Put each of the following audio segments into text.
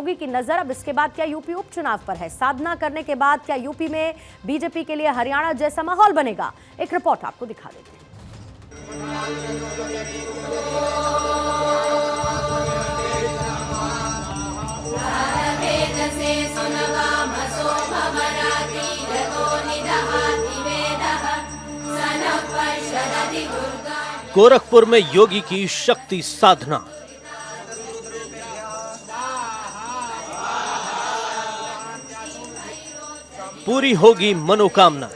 योगी की नजर अब इसके बाद क्या यूपी उपचुनाव पर है? साधना करने के बाद क्या यूपी में बीजेपी के लिए हरियाणा जैसा माहौल बनेगा? एक रिपोर्ट आपको दिखा देते हैं। गोरखपुर में योगी की शक्ति साधना। पूरी होगी मनोकामना।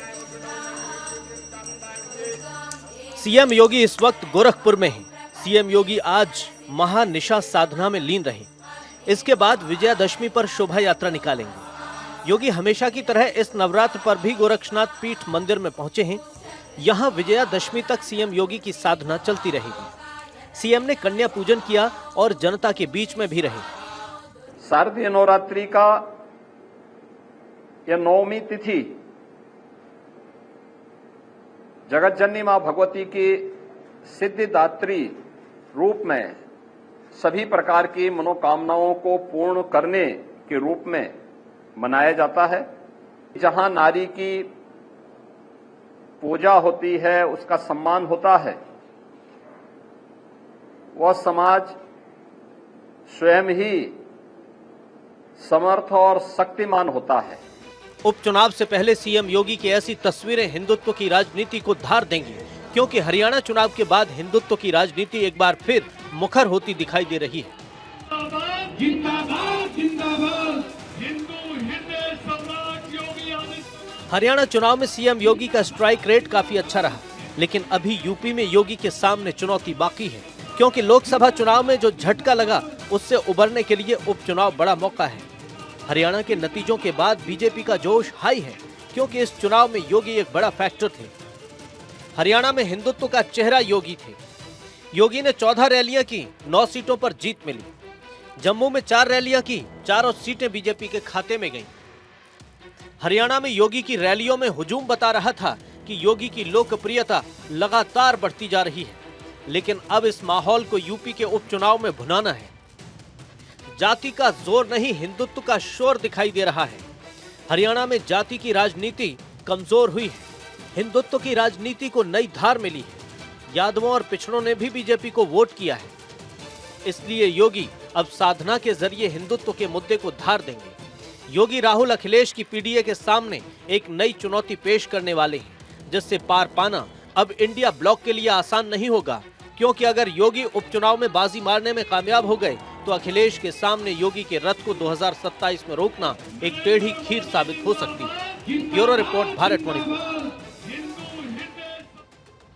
सीएम योगी इस वक्त गोरखपुर में हैं। सीएम योगी आज महानिशा साधना में लीन रहे। इसके बाद विजयादशमी पर शोभा यात्रा निकालेंगे। योगी हमेशा की तरह इस नवरात्र पर भी गोरक्षनाथ पीठ मंदिर में पहुंचे हैं। यहां विजयादशमी तक सीएम योगी की साधना चलती रहेगी। सीएम ने कन्या पूजन किया और जनता के बीच में भी रहे। शारदीय नवरात्रि का यह 9वीं तिथि जगतजननी मां भगवती की सिद्धिदात्री रूप में सभी प्रकार की मनोकामनाओं को पूर्ण करने के रूप में मनाया जाता है। जहां नारी की पूजा होती है, उसका सम्मान होता है, वह समाज स्वयं ही समर्थ और शक्तिमान होता है। उपचुनाव से पहले सीएम योगी की ऐसी तस्वीरें हिंदुत्व की राजनीति को धार देंगी, क्योंकि हरियाणा चुनाव के बाद हिंदुत्व की राजनीति एक बार फिर मुखर होती दिखाई दे रही है। जिंदाबाद जिंदाबाद हिंदू हिंदू सम्राट योगी आदित्यनाथ। हरियाणा चुनाव में सीएम योगी का स्ट्राइक रेट काफी अच्छा रहा, लेकिन अभी यूपी में योगी के सामने चुनौती बाकी है, क्योंकि लोकसभा चुनाव में जो झटका लगा उससे उबरने के लिए उपचुनाव बड़ा मौका है। हरियाणा के नतीजों के बाद बीजेपी का जोश हाई है, क्योंकि इस चुनाव में योगी एक बड़ा फैक्टर थे। हरियाणा में हिंदुत्व का चेहरा योगी थे। योगी ने 14 रैलियां की, 9 सीटों पर जीत मिली। जम्मू में 4 रैलियां की, चारों सीटें बीजेपी के खाते में गईं। हरियाणा में योगी की रैलियों में हुजूम बता रहा था कि योगी की लोकप्रियता लगातार बढ़ती जा रही है, लेकिन अब इस माहौल को यूपी के उपचुनाव में भुनाना है। जाति का जोर नहीं, हिंदुत्व का शोर दिखाई दे रहा है। हरियाणा में जाति की राजनीति कमजोर हुई है, हिंदुत्व की राजनीति को नई धार मिली है। यादवों और पिछड़ों ने भी बीजेपी को वोट किया है, इसलिए योगी अब साधना के जरिए हिंदुत्व के मुद्दे को धार देंगे। योगी राहुल अखिलेश की पीडीए के सामने एक नई चुनौती पेश करने वाले हैं, जिससे पार पाना अब इंडिया ब्लॉक के लिए आसान नहीं होगा, क्योंकि अगर योगी उपचुनाव में बाजी मारने में कामयाब हो गए तो अखिलेश के सामने योगी के रथ को 2027 में रोकना एक टेढ़ी खीर साबित हो सकती है। Bureau report, Bharat 24।